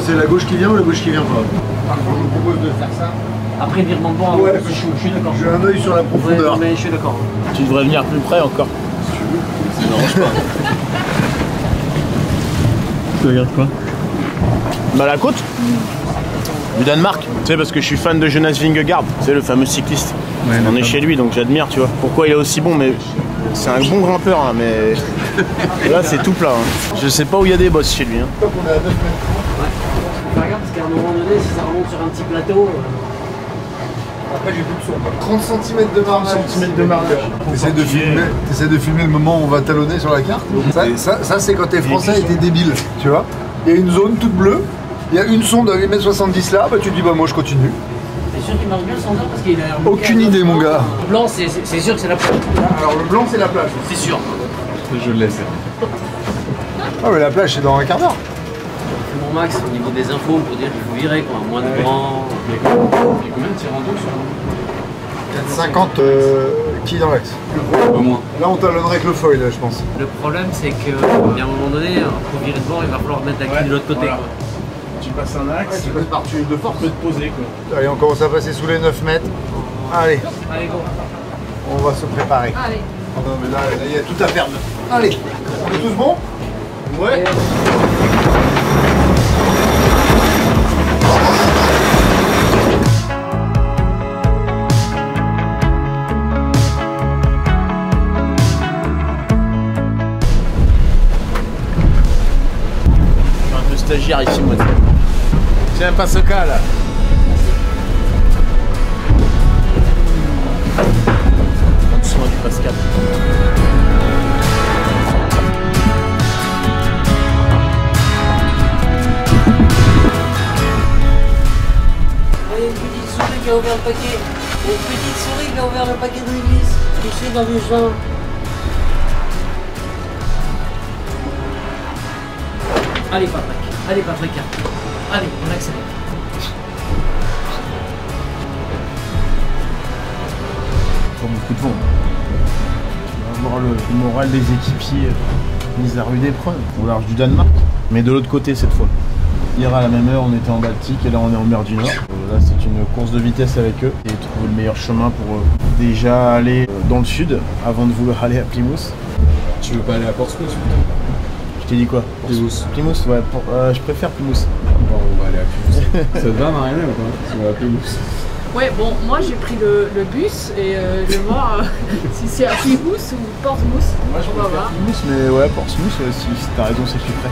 c'est la gauche qui vient ou la gauche qui vient pas? Par contre, je vous propose de faire ça. Après virement de banc, ouais, je suis d'accord. J'ai un œil sur la profondeur. Ouais, mais je suis d'accord. Tu devrais venir plus près encore. Si tu veux. Ça n'arrange pas. Tu regardes quoi? Bah la côte du Danemark. Tu sais, parce que je suis fan de Jonas Vingegaard, c'est le fameux cycliste. Ouais, on est chez lui, donc j'admire, tu vois. Pourquoi il est aussi bon, mais c'est un bon grimpeur, hein, mais là c'est tout plat. Hein. Je sais pas où il y a des bosses chez lui. Hein. On est à 9 mètres. Ouais. Regarde, parce qu'à un moment donné, si ça remonte sur un petit plateau. Après, j'ai plus de son. 30 cm de marge. 30 cm de marge. T'essaies de filmer le moment où on va talonner sur la carte. Ça c'est quand t'es français et t'es débile, tu vois. Il y a une zone toute bleue, il y a une sonde à 8,70 m là, bah tu te dis bah moi je continue. T'es sûr qu'il marche bien le sondeur parce qu'il a... Aucune idée mon gars. Le blanc c'est sûr que c'est la plage. Alors le blanc c'est la plage. C'est sûr. Je le laisse. Ah mais la plage c'est dans un quart d'heure. Mon max au niveau des infos pour dire qu'il faut virer quoi, moins de vent. Il y a combien de tirants d'eau sur 50 qui dans l'axe. Au moins. Là on talonnerait avec le foil là, je pense. Le problème c'est que à un moment donné, pour virer de bord, il va falloir mettre la quille de l'autre côté. Voilà. Quoi. Tu passes un axe, Tu passes par-dessus de force. tu peux te poser quoi. Allez on commence à passer sous les 9 mètres. Allez, Allez go. on va se préparer. Allez. Oh non mais là il y a tout à perdre. Allez, on est tous bons? Ouais. Stagiaire ici moi. Tiens pas ce cas là. Prends soin du Pascal. Allez, une petite souris qui a ouvert le paquet. Une petite souris qui a ouvert le paquet de Willis. Ici dans le champ. Allez Patrick. Allez Patrick. Allez, on accélère. Pas beaucoup de vent. Tu vas avoir le moral des équipiers mis à rude épreuve au large du Danemark. Mais de l'autre côté cette fois. Hier à la même heure on était en Baltique et là on est en mer du Nord. Là c'est une course de vitesse avec eux et trouver le meilleur chemin pour déjà aller dans le sud avant de vouloir aller à Plymouth. Tu veux pas aller à Portsmouth? Je t'ai dit quoi? Plymouth. Plymouth, ouais, je préfère Plymouth. Bon, on va aller à Plymouth. Ça te va Marianne ou pas? Si on va à Plymouth. Ouais, bon, moi j'ai pris le bus et je vais voir si c'est à Plymouth ou Portsmouth. Moi je on va préfère voir. Plymouth, mais ouais, Portsmouth, si t'as raison, c'est plus près.